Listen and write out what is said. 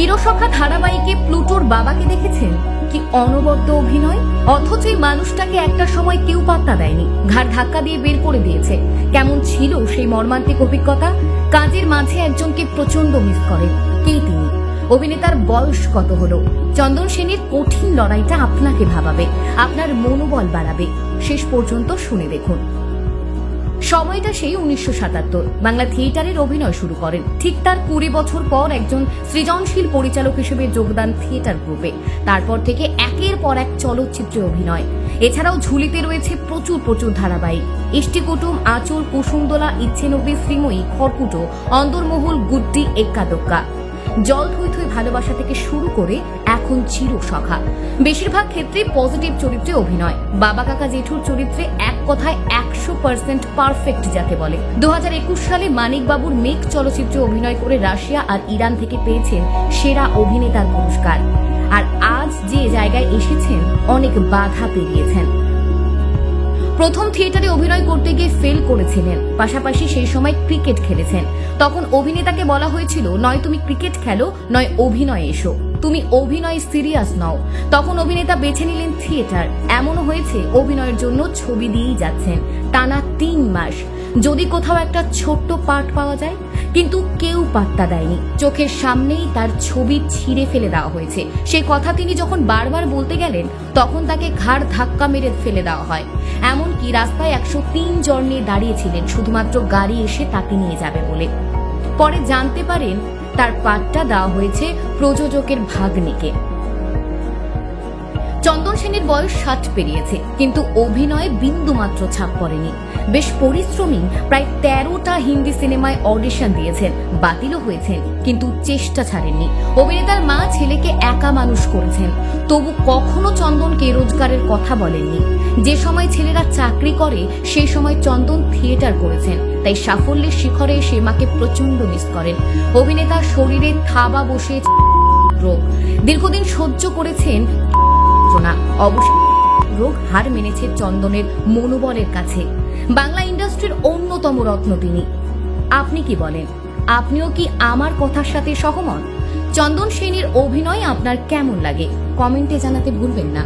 চিরসখা ধারাবাহিকে প্লুটোর বাবাকে দেখেছেন? কি অনবদ্য অভিনয়! অথচ এই মানুষটাকে একটা সময় কেউ পাত্তা দেয়নি, ঘাড় ধাক্কা দিয়ে বের করে দিয়েছে। কেমন ছিল সেই মর্মান্তিক অভিজ্ঞতা? কাজের মাঝে একজনকে প্রচন্ড মিস করেন। কে তিনি? অভিনেতার বয়স কত হলো? চন্দন সেনের কঠিন লড়াইটা আপনাকে ভাবাবে, আপনার মনোবল বাড়াবে। শেষ পর্যন্ত শুনে দেখুন। সময়টা সেই 1977। বাংলা থিয়েটারের অভিনয় শুরু করেন। ঠিক তার 20 বছর পর একজন সৃজনশীল পরিচালক হিসেবে যোগদান থিয়েটার গ্রুপে। তারপর থেকে একের পর এক চলচ্চিত্রে অভিনয়। এছাড়াও ঝুলিতে রয়েছে প্রচুর ধারাবাহিক। ইষ্টিকুটুম, আঁচল, কুসুমদোলা, ইচ্ছেনবী, শ্রীময়ী, খড়কুটো, অন্দরমহল, গুড্ডি, এক্কাদোক্কা। জল থই থই ভালোবাসা থেকে শুরু করে এখন চিরসখা। বেশিরভাগ ক্ষেত্রে পজিটিভ চরিত্রে অভিনয়। বাবা কাকা জেঠুর চরিত্রে এক কথায় 100% পারফেক্ট যাকে বলে। 2021 সালে মানিক বাবুর মেঘ চলচ্চিত্রে অভিনয় করে রাশিয়া আর ইরান থেকে পেয়েছেন সেরা অভিনেতার পুরস্কার। আর আজ যে জায়গায় এসেছেন, অনেক বাধা পেরিয়েছেন। প্রথম থিয়েটারে অভিনয় করতে গিয়ে ফেল করেছিলেন, পাশাপাশি সেই সময় ক্রিকেট খেলেছেন। তখন অভিনেতাকে বলা হয়েছিল, নয় তুমি ক্রিকেট খেলো, নয় অভিনয়ে এসো, তুমি অভিনয় সিরিয়াস নাও। তখন অভিনেতা বেছে নিলেন থিয়েটার। এমনও হয়েছে অভিনয়ের জন্য ছবি দিয়েই যাচ্ছেন টানা 3 মাস, যদি কোথাও একটা ছোট্ট পার্ট পাওয়া যায়। কিন্তু কেউ পাত্তা দেয়নি। চোখের সামনেই তার ছবি ছিঁড়ে ফেলে দেওয়া হয়েছে। সেই কথা তিনি যখন বারবার বলতে গেলেন, তখন তাকে ঘাড় ধাক্কা মেরে ফেলে দেওয়া হয়। এমনকি রাস্তায় 103 জন নিয়ে দাঁড়িয়েছিলেন শুধুমাত্র গাড়ি এসে তাকে নিয়ে যাবে বলে। পরে জানতে পারেন তার পার্টটা দেওয়া হয়েছে প্রযোজকের ভাগ্নিকে। চন্দন সেনের বয়স 60 পেরিয়েছে, কিন্তু অভিনয়ে বিন্দুমাত্র ছাপ পড়েনি। বেশ পরিশ্রমী, প্রায় 13টা হিন্দি সিনেমায় অডিশন দিয়েছেন, বাতিলও হয়েছেন, কিন্তু চেষ্টা ছাড়েননি। অভিনেতার মা ছেলেকে একা মানুষ করেছেন, তবু কখনো চন্দনকে রোজগারের কথা বলেননি। যে সময় ছেলেরা চাকরি করে সেই সময় চন্দন থিয়েটার করেছেন, তাই সাফল্যের শিখরে সে মাকে প্রচন্ড মিস করেন। অভিনেতার শরীরে থাবা বসে রোগ, দীর্ঘদিন সহ্য করেছেন। অবশ্যই রোগ হার মেনেছে চন্দনের মনোবলের কাছে। বাংলা ইন্ডাস্ট্রির অন্যতম রত্ন তিনি। আপনি কি বলেন? আপনিও কি আমার কথার সাথে সহমত? চন্দন সেনের অভিনয় আপনার কেমন লাগে? কমেন্টে জানাতে ভুলবেন না।